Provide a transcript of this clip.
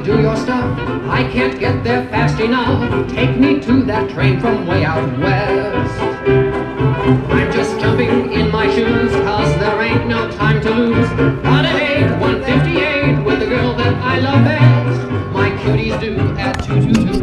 Do your stuff, I can't get there fast enough. Take me to that train from way out west. I'm just jumping in my shoes, cause there ain't no time to lose. Got a date, 1:58, with the girl that I love best. My cuties do at 222.